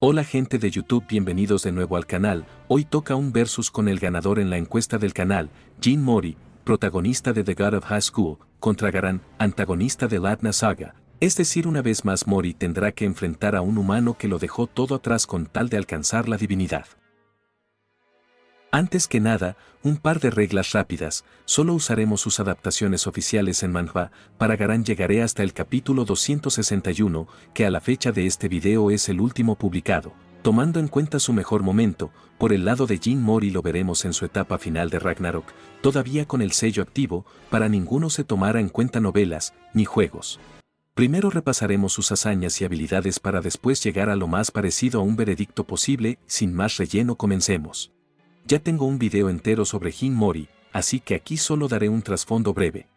Hola gente de YouTube, bienvenidos de nuevo al canal. Hoy toca un versus con el ganador en la encuesta del canal, Jin Mori, protagonista de The God of High School, contra Garan, antagonista de Latna Saga. Es decir, una vez más Mori tendrá que enfrentar a un humano que lo dejó todo atrás con tal de alcanzar la divinidad. Antes que nada, un par de reglas rápidas, solo usaremos sus adaptaciones oficiales en manhwa. Para Garan llegaré hasta el capítulo 261, que a la fecha de este video es el último publicado. Tomando en cuenta su mejor momento, por el lado de Jin Mori lo veremos en su etapa final de Ragnarok, todavía con el sello activo, para ninguno se tomará en cuenta novelas, ni juegos. Primero repasaremos sus hazañas y habilidades para después llegar a lo más parecido a un veredicto posible. Sin más relleno, comencemos. Ya tengo un video entero sobre Jin Mori, así que aquí solo daré un trasfondo breve.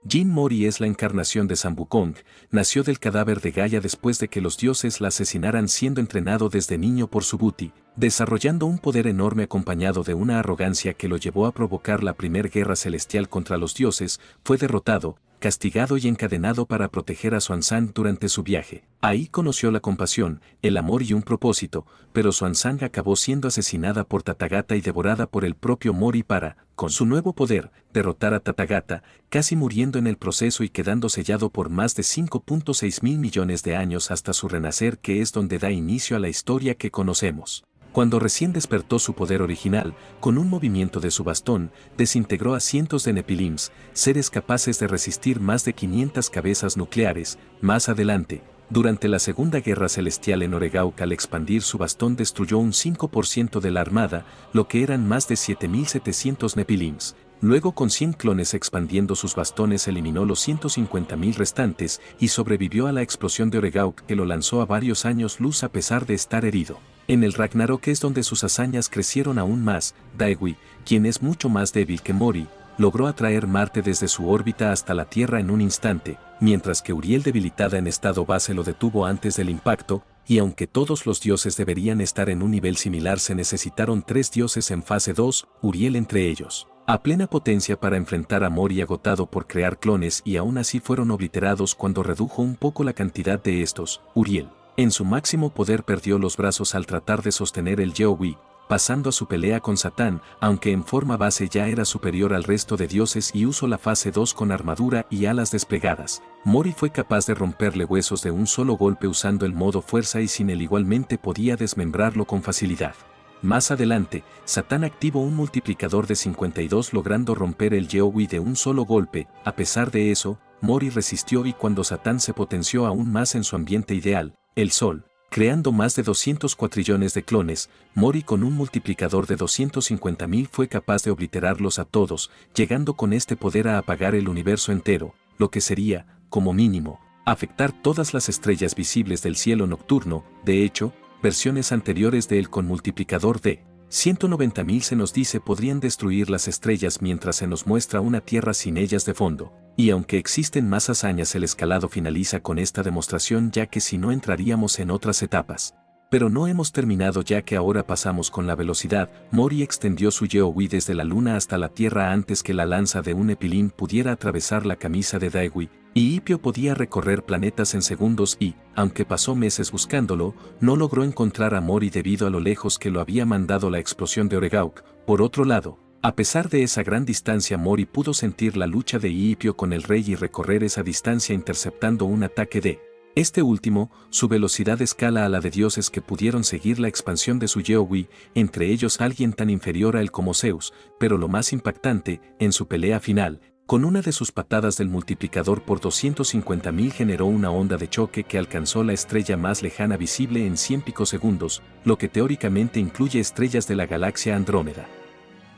Jin Mori es la encarnación de San Wukong, nació del cadáver de Gaia después de que los dioses la asesinaran, siendo entrenado desde niño por Subhuti, desarrollando un poder enorme acompañado de una arrogancia que lo llevó a provocar la primera guerra celestial contra los dioses. Fue derrotado, castigado y encadenado para proteger a Xuanzang durante su viaje. Ahí conoció la compasión, el amor y un propósito, pero Xuanzang acabó siendo asesinada por Tathagata y devorada por el propio Mori para, con su nuevo poder, derrotar a Tathagata, casi muriendo en el proceso y quedando sellado por más de 5.6 mil millones de años hasta su renacer, que es donde da inicio a la historia que conocemos. Cuando recién despertó su poder original, con un movimiento de su bastón, desintegró a cientos de Nephilims, seres capaces de resistir más de 500 cabezas nucleares. Más adelante, durante la Segunda Guerra Celestial en Oregauk, al expandir su bastón destruyó un 5% de la armada, lo que eran más de 7.700 Nephilims. Luego, con 100 clones expandiendo sus bastones, eliminó los 150.000 restantes y sobrevivió a la explosión de Oregauk, que lo lanzó a varios años luz a pesar de estar herido. En el Ragnarok es donde sus hazañas crecieron aún más. Daegui, quien es mucho más débil que Mori, logró atraer Marte desde su órbita hasta la Tierra en un instante, mientras que Uriel, debilitada en estado base, lo detuvo antes del impacto. Y aunque todos los dioses deberían estar en un nivel similar, se necesitaron 3 dioses en fase 2, Uriel entre ellos, a plena potencia para enfrentar a Mori agotado por crear clones, y aún así fueron obliterados cuando redujo un poco la cantidad de estos. Uriel, en su máximo poder, perdió los brazos al tratar de sostener el Yeogwi, pasando a su pelea con Satán, aunque en forma base ya era superior al resto de dioses y usó la fase 2 con armadura y alas desplegadas. Mori fue capaz de romperle huesos de un solo golpe usando el modo fuerza, y sin él igualmente podía desmembrarlo con facilidad. Más adelante, Satán activó un multiplicador de 52 logrando romper el Yeogwi de un solo golpe. A pesar de eso, Mori resistió, y cuando Satán se potenció aún más en su ambiente ideal, el Sol, creando más de 200 cuatrillones de clones, Mori con un multiplicador de 250.000 fue capaz de obliterarlos a todos, llegando con este poder a apagar el universo entero, lo que sería, como mínimo, afectar todas las estrellas visibles del cielo nocturno. De hecho, versiones anteriores de él con multiplicador de 190.000 se nos dice podrían destruir las estrellas, mientras se nos muestra una Tierra sin ellas de fondo. Y aunque existen más hazañas, el escalado finaliza con esta demostración, ya que si no entraríamos en otras etapas. Pero no hemos terminado, ya que ahora pasamos con la velocidad. Mori extendió su Yeogwi desde la luna hasta la Tierra antes que la lanza de un Nephilim pudiera atravesar la camisa de Daegui, y Hipio podía recorrer planetas en segundos y, aunque pasó meses buscándolo, no logró encontrar a Mori debido a lo lejos que lo había mandado la explosión de Oregauk. Por otro lado, a pesar de esa gran distancia, Mori pudo sentir la lucha de Hipio con el rey y recorrer esa distancia interceptando un ataque de este último. Su velocidad escala a la de dioses que pudieron seguir la expansión de su Yeogwi, entre ellos alguien tan inferior a él como Zeus, pero lo más impactante, en su pelea final, con una de sus patadas del multiplicador por 250.000 generó una onda de choque que alcanzó la estrella más lejana visible en 100 picosegundos, lo que teóricamente incluye estrellas de la galaxia Andrómeda.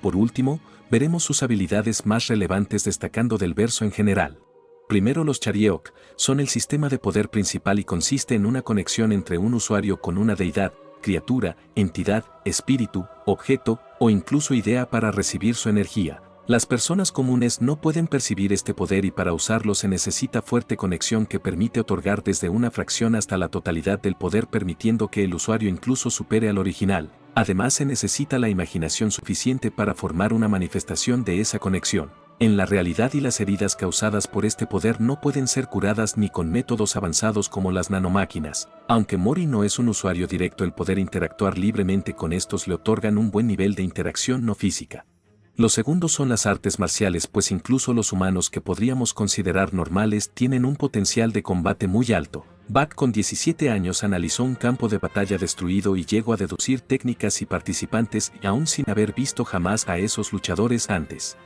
Por último, veremos sus habilidades más relevantes destacando del verso en general. Primero, los Chariok son el sistema de poder principal y consiste en una conexión entre un usuario con una deidad, criatura, entidad, espíritu, objeto o incluso idea para recibir su energía. Las personas comunes no pueden percibir este poder, y para usarlo se necesita fuerte conexión que permite otorgar desde una fracción hasta la totalidad del poder, permitiendo que el usuario incluso supere al original. Además, se necesita la imaginación suficiente para formar una manifestación de esa conexión. En la realidad y las heridas causadas por este poder no pueden ser curadas ni con métodos avanzados como las nanomáquinas. Aunque Mori no es un usuario directo, el poder interactuar libremente con estos le otorgan un buen nivel de interacción no física. Los segundos son las artes marciales, pues incluso los humanos que podríamos considerar normales tienen un potencial de combate muy alto. Bak con 17 años analizó un campo de batalla destruido y llegó a deducir técnicas y participantes aún sin haber visto jamás a esos luchadores antes.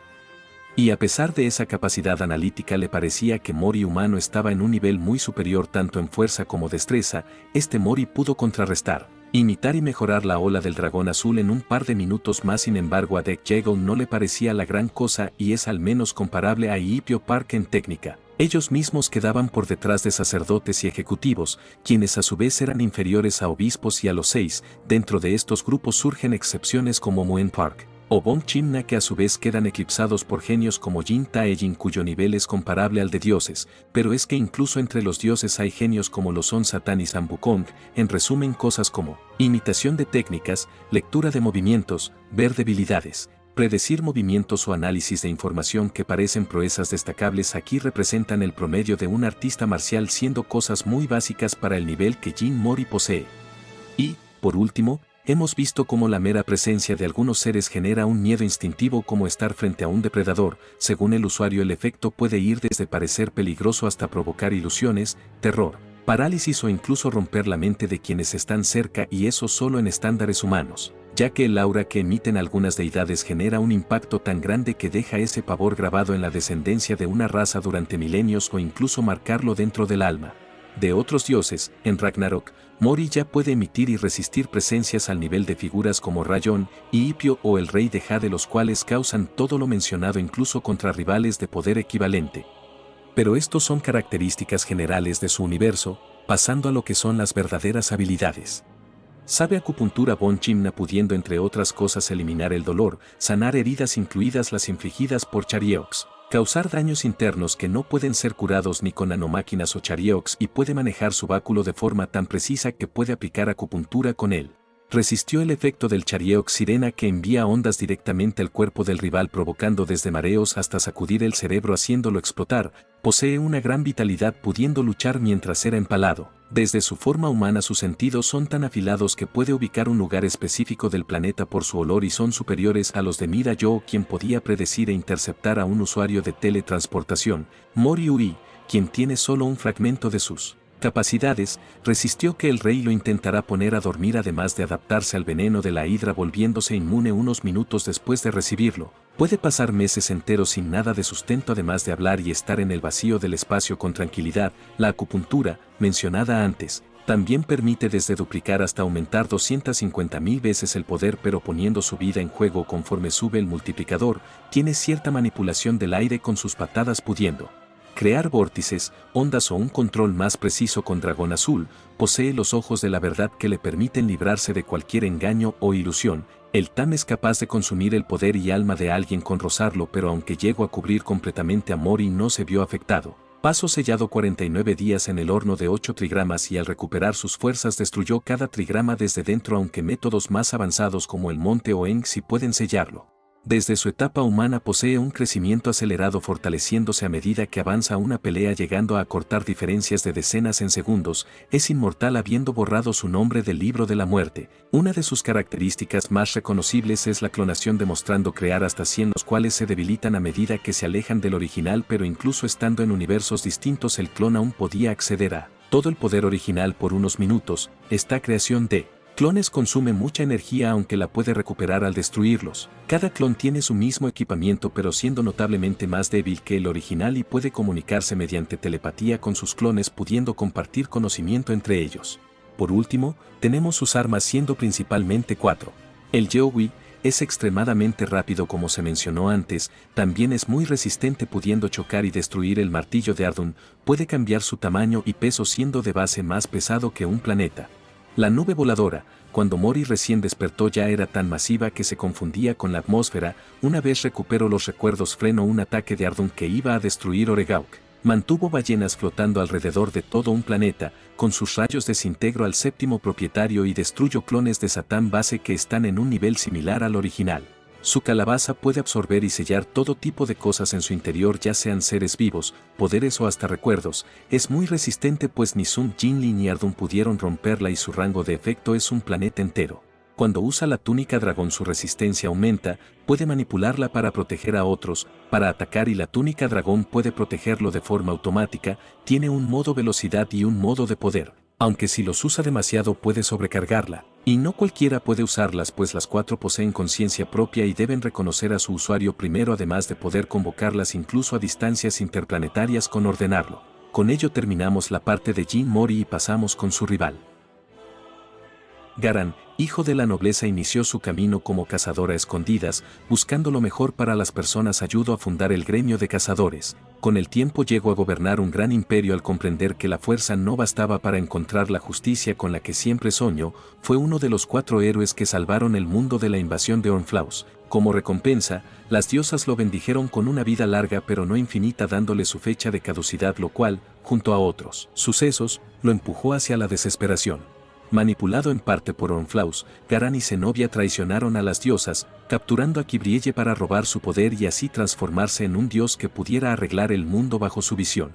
Y a pesar de esa capacidad analítica le parecía que Mori humano estaba en un nivel muy superior tanto en fuerza como destreza. Este Mori pudo contrarrestar, imitar y mejorar la ola del dragón azul en un par de minutos más. Sin embargo, a Deck Jaggle no le parecía la gran cosa y es al menos comparable a Ipio Park en técnica. Ellos mismos quedaban por detrás de sacerdotes y ejecutivos, quienes a su vez eran inferiores a obispos y a los 6. Dentro de estos grupos surgen excepciones como Muen Park o Bong Chimna, que a su vez quedan eclipsados por genios como Jin Taejin, cuyo nivel es comparable al de dioses, pero es que incluso entre los dioses hay genios como lo son Satán y Sam Wukong. En resumen, cosas como imitación de técnicas, lectura de movimientos, ver debilidades, predecir movimientos o análisis de información que parecen proezas destacables aquí representan el promedio de un artista marcial, siendo cosas muy básicas para el nivel que Jin Mori posee. Y, por último, hemos visto cómo la mera presencia de algunos seres genera un miedo instintivo como estar frente a un depredador. Según el usuario, el efecto puede ir desde parecer peligroso hasta provocar ilusiones, terror, parálisis o incluso romper la mente de quienes están cerca, y eso solo en estándares humanos, ya que el aura que emiten algunas deidades genera un impacto tan grande que deja ese pavor grabado en la descendencia de una raza durante milenios o incluso marcarlo dentro del alma de otros dioses. En Ragnarok, Mori ya puede emitir y resistir presencias al nivel de figuras como Rayon y Ipio o el Rey de Jade, los cuales causan todo lo mencionado incluso contra rivales de poder equivalente. Pero estos son características generales de su universo, pasando a lo que son las verdaderas habilidades. Sabe acupuntura Bong Chimna, pudiendo entre otras cosas eliminar el dolor, sanar heridas incluidas las infligidas por Chariox, causar daños internos que no pueden ser curados ni con nanomáquinas o Chariox, y puede manejar su báculo de forma tan precisa que puede aplicar acupuntura con él. Resistió el efecto del Chariox sirena, que envía ondas directamente al cuerpo del rival provocando desde mareos hasta sacudir el cerebro haciéndolo explotar. Posee una gran vitalidad pudiendo luchar mientras era empalado. Desde su forma humana sus sentidos son tan afilados que puede ubicar un lugar específico del planeta por su olor y son superiores a los de Mira Yo, quien podía predecir e interceptar a un usuario de teletransportación. Mori Uri, quien tiene solo un fragmento de sus capacidades, resistió que el rey lo intentara poner a dormir, además de adaptarse al veneno de la hidra volviéndose inmune unos minutos después de recibirlo. Puede pasar meses enteros sin nada de sustento, además de hablar y estar en el vacío del espacio con tranquilidad. La acupuntura, mencionada antes, también permite desde duplicar hasta aumentar 250.000 veces el poder, pero poniendo su vida en juego conforme sube el multiplicador. Tiene cierta manipulación del aire con sus patadas, pudiendo crear vórtices, ondas o un control más preciso con Dragón Azul. Posee los ojos de la verdad que le permiten librarse de cualquier engaño o ilusión. El Tam es capaz de consumir el poder y alma de alguien con rozarlo, pero aunque llegó a cubrir completamente a Mori no se vio afectado. Paso sellado 49 días en el horno de 8 trigramas y al recuperar sus fuerzas destruyó cada trigrama desde dentro, aunque métodos más avanzados como el Monte o Eng sí pueden sellarlo. Desde su etapa humana posee un crecimiento acelerado, fortaleciéndose a medida que avanza una pelea, llegando a acortar diferencias de decenas en segundos. Es inmortal habiendo borrado su nombre del libro de la muerte. Una de sus características más reconocibles es la clonación, demostrando crear hasta 100, los cuales se debilitan a medida que se alejan del original, pero incluso estando en universos distintos el clon aún podía acceder a todo el poder original por unos minutos. Esta creación de clones consume mucha energía, aunque la puede recuperar al destruirlos. Cada clon tiene su mismo equipamiento, pero siendo notablemente más débil que el original, y puede comunicarse mediante telepatía con sus clones, pudiendo compartir conocimiento entre ellos. Por último, tenemos sus armas, siendo principalmente 4. El Yeowi es extremadamente rápido, como se mencionó antes. También es muy resistente, pudiendo chocar y destruir. El martillo de Ardun puede cambiar su tamaño y peso, siendo de base más pesado que un planeta. La nube voladora, cuando Mori recién despertó, ya era tan masiva que se confundía con la atmósfera. Una vez recuperó los recuerdos, frenó un ataque de Ardun que iba a destruir Oregauk. Mantuvo ballenas flotando alrededor de todo un planeta. Con sus rayos desintegró al séptimo propietario y destruyó clones de Satán base que están en un nivel similar al original. Su calabaza puede absorber y sellar todo tipo de cosas en su interior, ya sean seres vivos, poderes o hasta recuerdos. Es muy resistente pues ni Sun Jinli ni Ardun pudieron romperla y su rango de efecto es un planeta entero. Cuando usa la túnica dragón su resistencia aumenta, puede manipularla para proteger a otros, para atacar y la túnica dragón puede protegerlo de forma automática, tiene un modo velocidad y un modo de poder. Aunque si los usa demasiado puede sobrecargarla, y no cualquiera puede usarlas pues las 4 poseen conciencia propia y deben reconocer a su usuario primero además de poder convocarlas incluso a distancias interplanetarias con ordenarlo. Con ello terminamos la parte de Jin Mori y pasamos con su rival. Garan, hijo de la nobleza, inició su camino como cazador a escondidas, buscando lo mejor para las personas. Ayudó a fundar el gremio de cazadores. Con el tiempo llegó a gobernar un gran imperio al comprender que la fuerza no bastaba para encontrar la justicia con la que siempre soñó. Fue uno de los 4 héroes que salvaron el mundo de la invasión de Ornflaus. Como recompensa, las diosas lo bendijeron con una vida larga pero no infinita, dándole su fecha de caducidad, lo cual, junto a otros sucesos, lo empujó hacia la desesperación. Manipulado en parte por Ornflaus, Garan y Zenobia traicionaron a las diosas, capturando a Kibrielle para robar su poder y así transformarse en un dios que pudiera arreglar el mundo bajo su visión.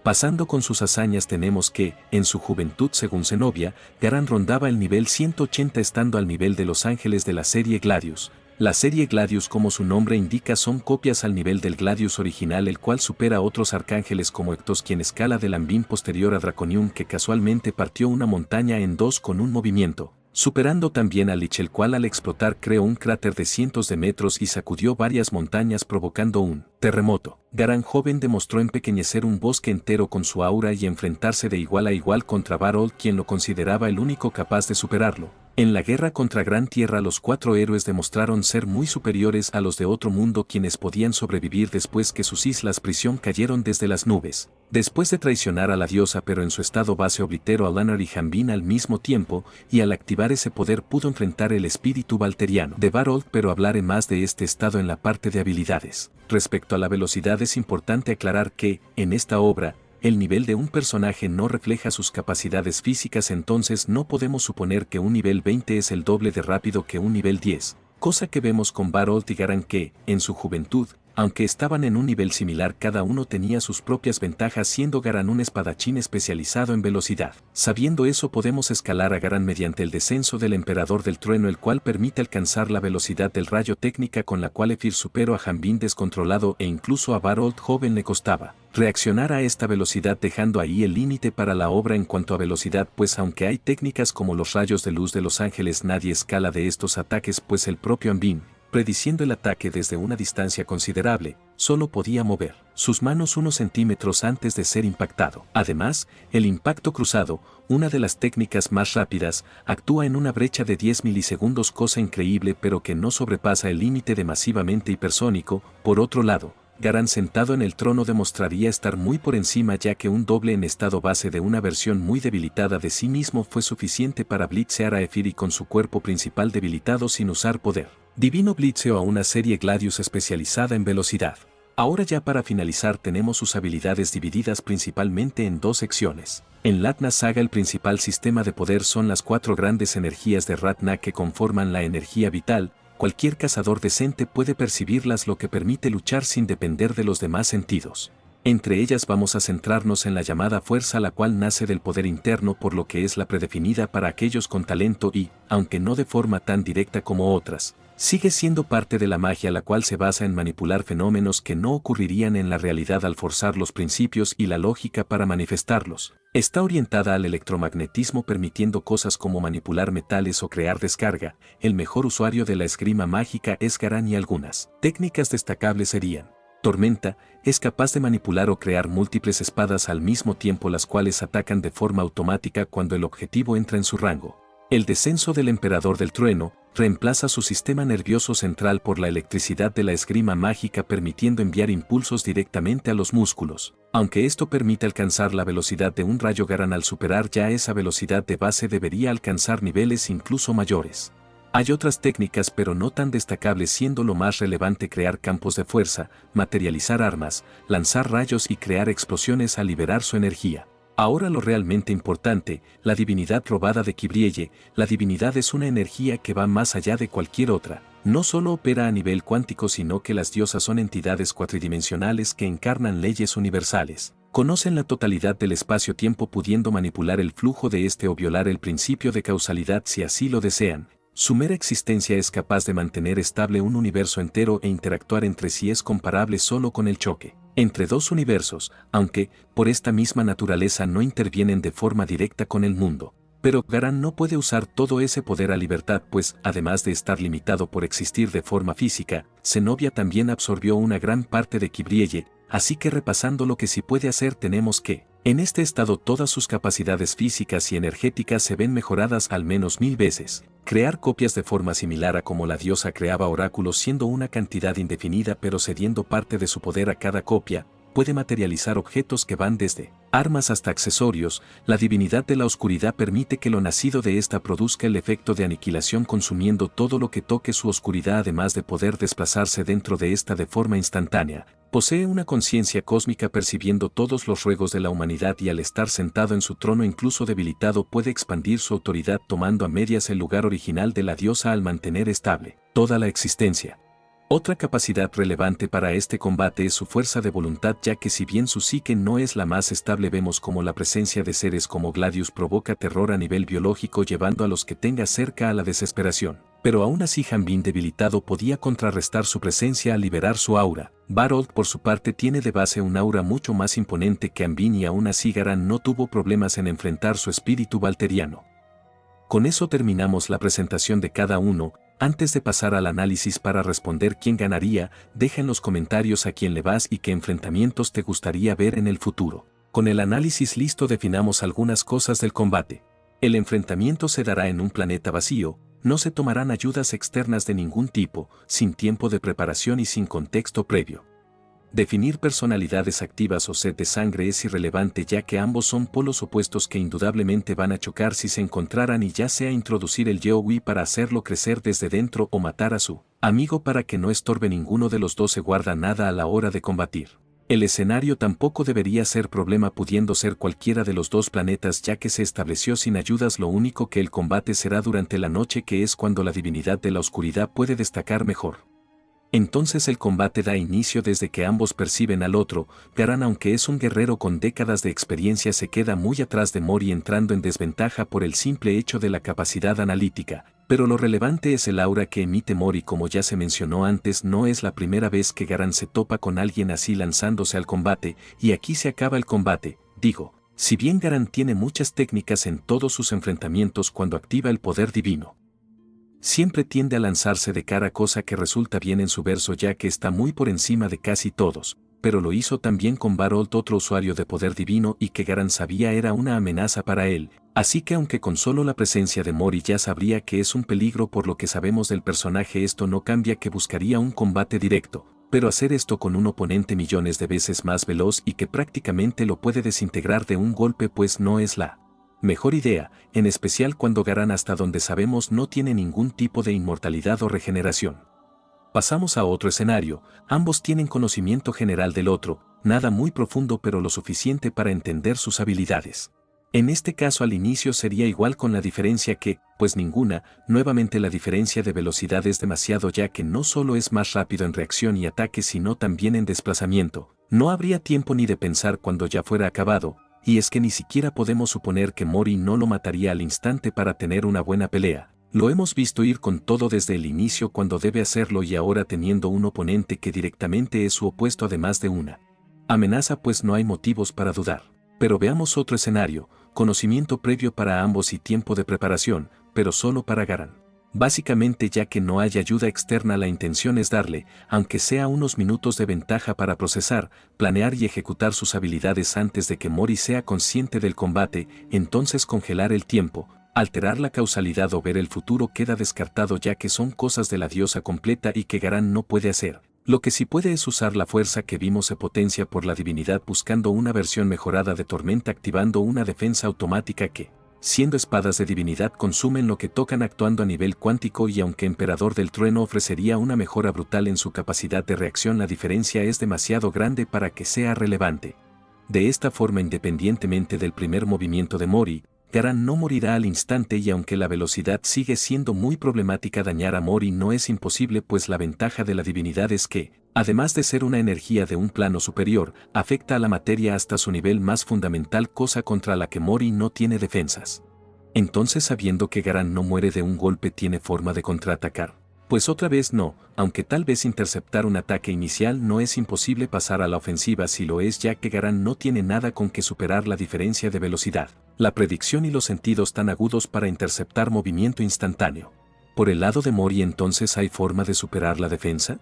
Pasando con sus hazañas tenemos que, en su juventud según Zenobia, Garan rondaba el nivel 180 estando al nivel de los ángeles de la serie Gladius. La serie Gladius, como su nombre indica, son copias al nivel del Gladius original, el cual supera a otros arcángeles como Ectos, quien escala del Anvin posterior a Draconium, que casualmente partió una montaña en 2 con un movimiento, superando también a Lich, el cual al explotar creó un cráter de cientos de metros y sacudió varias montañas provocando un terremoto. Garan joven demostró empequeñecer un bosque entero con su aura y enfrentarse de igual a igual contra Barold, quien lo consideraba el único capaz de superarlo. En la guerra contra Gran Tierra los 4 héroes demostraron ser muy superiores a los de otro mundo, quienes podían sobrevivir después que sus islas prisión cayeron desde las nubes. Después de traicionar a la diosa pero en su estado base obliteró a Lannar y Hanbin al mismo tiempo, y al activar ese poder pudo enfrentar el espíritu valteriano de Barold, pero hablaré más de este estado en la parte de habilidades. Respecto a la velocidad es importante aclarar que, en esta obra, el nivel de un personaje no refleja sus capacidades físicas, entonces no podemos suponer que un nivel 20 es el doble de rápido que un nivel 10, cosa que vemos con Barold y Garan que, en su juventud, aunque estaban en un nivel similar, cada uno tenía sus propias ventajas, siendo Garan un espadachín especializado en velocidad. Sabiendo eso podemos escalar a Garan mediante el descenso del Emperador del Trueno, el cual permite alcanzar la velocidad del rayo, técnica con la cual Ephir superó a Hanbin descontrolado e incluso a Barold joven le costaba reaccionar a esta velocidad, dejando ahí el límite para la obra en cuanto a velocidad, pues aunque hay técnicas como los rayos de luz de los ángeles, nadie escala de estos ataques, pues el propio Anvin, prediciendo el ataque desde una distancia considerable, solo podía mover sus manos unos centímetros antes de ser impactado. Además, el impacto cruzado, una de las técnicas más rápidas, actúa en una brecha de 10 milisegundos, cosa increíble pero que no sobrepasa el límite de masivamente hipersónico. Por otro lado, Garan sentado en el trono demostraría estar muy por encima, ya que un doble en estado base de una versión muy debilitada de sí mismo fue suficiente para blitzear a Ephir, y con su cuerpo principal debilitado sin usar poder divino blitzeó a una serie Gladius especializada en velocidad. Ahora ya para finalizar tenemos sus habilidades divididas principalmente en 2 secciones. En Latna Saga el principal sistema de poder son las 4 grandes energías de Ratna que conforman la energía vital. Cualquier cazador decente puede percibirlas, lo que permite luchar sin depender de los demás sentidos. Entre ellas vamos a centrarnos en la llamada fuerza, la cual nace del poder interno, por lo que es la predefinida para aquellos con talento y, aunque no de forma tan directa como otras, sigue siendo parte de la magia, la cual se basa en manipular fenómenos que no ocurrirían en la realidad al forzar los principios y la lógica para manifestarlos. Está orientada al electromagnetismo, permitiendo cosas como manipular metales o crear descarga. El mejor usuario de la esgrima mágica es Garan, y algunas técnicas destacables serían: Tormenta, es capaz de manipular o crear múltiples espadas al mismo tiempo, las cuales atacan de forma automática cuando el objetivo entra en su rango. El descenso del Emperador del Trueno reemplaza su sistema nervioso central por la electricidad de la esgrima mágica, permitiendo enviar impulsos directamente a los músculos. Aunque esto permite alcanzar la velocidad de un rayo, Garan al superar ya esa velocidad de base debería alcanzar niveles incluso mayores. Hay otras técnicas pero no tan destacables, siendo lo más relevante crear campos de fuerza, materializar armas, lanzar rayos y crear explosiones al liberar su energía. Ahora lo realmente importante, la divinidad robada de Kibrielle. La divinidad es una energía que va más allá de cualquier otra. no solo opera a nivel cuántico, sino que las diosas son entidades cuatridimensionales que encarnan leyes universales. Conocen la totalidad del espacio-tiempo, pudiendo manipular el flujo de este o violar el principio de causalidad si así lo desean. Su mera existencia es capaz de mantener estable un universo entero e interactuar entre sí es comparable solo con el choque entre dos universos, aunque, por esta misma naturaleza, no intervienen de forma directa con el mundo. Pero Garan no puede usar todo ese poder a libertad, pues, además de estar limitado por existir de forma física, Zenobia también absorbió una gran parte de Kibrielle, así que repasando lo que sí puede hacer tenemos que, en este estado todas sus capacidades físicas y energéticas se ven mejoradas al menos 1000 veces. Crear copias de forma similar a como la diosa creaba oráculos, siendo una cantidad indefinida pero cediendo parte de su poder a cada copia. Puede materializar objetos que van desde armas hasta accesorios. La divinidad de la oscuridad permite que lo nacido de esta produzca el efecto de aniquilación, consumiendo todo lo que toque su oscuridad, además de poder desplazarse dentro de esta de forma instantánea. Posee una conciencia cósmica, percibiendo todos los ruegos de la humanidad, y al estar sentado en su trono, incluso debilitado, puede expandir su autoridad, tomando a medias el lugar original de la diosa al mantener estable toda la existencia. Otra capacidad relevante para este combate es su fuerza de voluntad, ya que si bien su psique no es la más estable, vemos como la presencia de seres como Gladius provoca terror a nivel biológico, llevando a los que tenga cerca a la desesperación. Pero aún así Hanbin, debilitado, podía contrarrestar su presencia al liberar su aura. Barold por su parte tiene de base un aura mucho más imponente que Hanbin, y aún así Garan no tuvo problemas en enfrentar su espíritu valteriano. Con eso terminamos la presentación de cada uno. Antes de pasar al análisis para responder quién ganaría, deja en los comentarios a quién le vas y qué enfrentamientos te gustaría ver en el futuro. Con el análisis listo, definamos algunas cosas del combate. El enfrentamiento se dará en un planeta vacío, no se tomarán ayudas externas de ningún tipo, sin tiempo de preparación y sin contexto previo. Definir personalidades activas o sed de sangre es irrelevante, ya que ambos son polos opuestos que indudablemente van a chocar si se encontraran, y ya sea introducir el Yeowi para hacerlo crecer desde dentro o matar a su amigo para que no estorbe, ninguno de los dos se guarda nada a la hora de combatir. El escenario tampoco debería ser problema, pudiendo ser cualquiera de los dos planetas, ya que se estableció sin ayudas. Lo único que el combate será durante la noche, que es cuando la divinidad de la oscuridad puede destacar mejor. Entonces el combate da inicio desde que ambos perciben al otro. Garan, aunque es un guerrero con décadas de experiencia, se queda muy atrás de Mori, entrando en desventaja por el simple hecho de la capacidad analítica. Pero lo relevante es el aura que emite Mori. Como ya se mencionó antes, no es la primera vez que Garan se topa con alguien así lanzándose al combate, y aquí se acaba el combate. Digo, si bien Garan tiene muchas técnicas en todos sus enfrentamientos, cuando activa el poder divino, siempre tiende a lanzarse de cara, cosa que resulta bien en su verso, ya que está muy por encima de casi todos, pero lo hizo también con Barold, otro usuario de poder divino, y que Garan sabía era una amenaza para él, así que aunque con solo la presencia de Mori ya sabría que es un peligro por lo que sabemos del personaje, esto no cambia que buscaría un combate directo, pero hacer esto con un oponente millones de veces más veloz y que prácticamente lo puede desintegrar de un golpe, pues no es la mejor idea, en especial cuando Garan, hasta donde sabemos, no tiene ningún tipo de inmortalidad o regeneración. Pasamos a otro escenario. Ambos tienen conocimiento general del otro, nada muy profundo pero lo suficiente para entender sus habilidades. En este caso al inicio sería igual, con la diferencia que, pues ninguna, nuevamente la diferencia de velocidad es demasiado, ya que no solo es más rápido en reacción y ataque sino también en desplazamiento. No habría tiempo ni de pensar cuando ya fuera acabado. Y es que ni siquiera podemos suponer que Mori no lo mataría al instante para tener una buena pelea. Lo hemos visto ir con todo desde el inicio cuando debe hacerlo, y ahora teniendo un oponente que directamente es su opuesto, además de una amenaza, pues no hay motivos para dudar. Pero veamos otro escenario: conocimiento previo para ambos y tiempo de preparación, pero solo para Garan. Básicamente, ya que no hay ayuda externa, la intención es darle, aunque sea unos minutos de ventaja para procesar, planear y ejecutar sus habilidades antes de que Mori sea consciente del combate. Entonces congelar el tiempo, alterar la causalidad o ver el futuro queda descartado, ya que son cosas de la diosa completa y que Garan no puede hacer. Lo que sí puede es usar la fuerza que vimos se potencia por la divinidad, buscando una versión mejorada de tormenta, activando una defensa automática que, siendo espadas de divinidad, consumen lo que tocan, actuando a nivel cuántico, y aunque Emperador del Trueno ofrecería una mejora brutal en su capacidad de reacción, la diferencia es demasiado grande para que sea relevante. De esta forma, independientemente del primer movimiento de Mori, Garán no morirá al instante y aunque la velocidad sigue siendo muy problemática, dañar a Mori no es imposible, pues la ventaja de la divinidad es que, además de ser una energía de un plano superior, afecta a la materia hasta su nivel más fundamental, cosa contra la que Mori no tiene defensas. Entonces, sabiendo que Garán no muere de un golpe, ¿tiene forma de contraatacar? Pues otra vez no, aunque tal vez interceptar un ataque inicial no es imposible, pasar a la ofensiva sí lo es, ya que Garán no tiene nada con que superar la diferencia de velocidad, la predicción y los sentidos tan agudos para interceptar movimiento instantáneo. Por el lado de Mori, entonces, ¿hay forma de superar la defensa?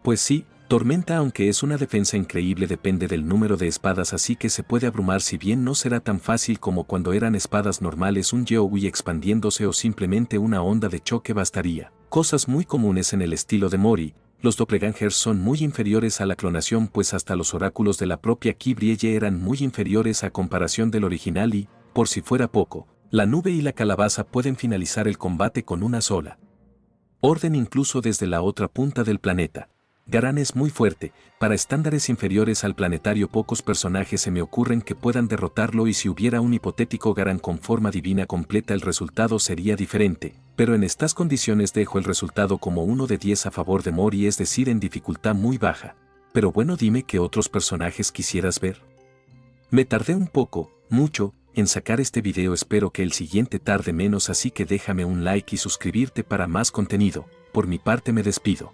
Pues sí, Tormenta, aunque es una defensa increíble, depende del número de espadas, así que se puede abrumar, si bien no será tan fácil como cuando eran espadas normales. Un Yowie expandiéndose o simplemente una onda de choque bastaría. Cosas muy comunes en el estilo de Mori. Los doppelgangers son muy inferiores a la clonación, pues hasta los oráculos de la propia Kibrielle eran muy inferiores a comparación del original y, por si fuera poco, la nube y la calabaza pueden finalizar el combate con una sola orden, incluso desde la otra punta del planeta. Garán es muy fuerte, para estándares inferiores al planetario pocos personajes se me ocurren que puedan derrotarlo, y si hubiera un hipotético Garán con forma divina completa el resultado sería diferente, pero en estas condiciones dejo el resultado como 1 de 10 a favor de Mori, es decir, en dificultad muy baja. Pero bueno, dime qué otros personajes quisieras ver. Me tardé un poco, mucho, en sacar este video, espero que el siguiente tarde menos, así que déjame un like y suscribirte para más contenido. Por mi parte me despido.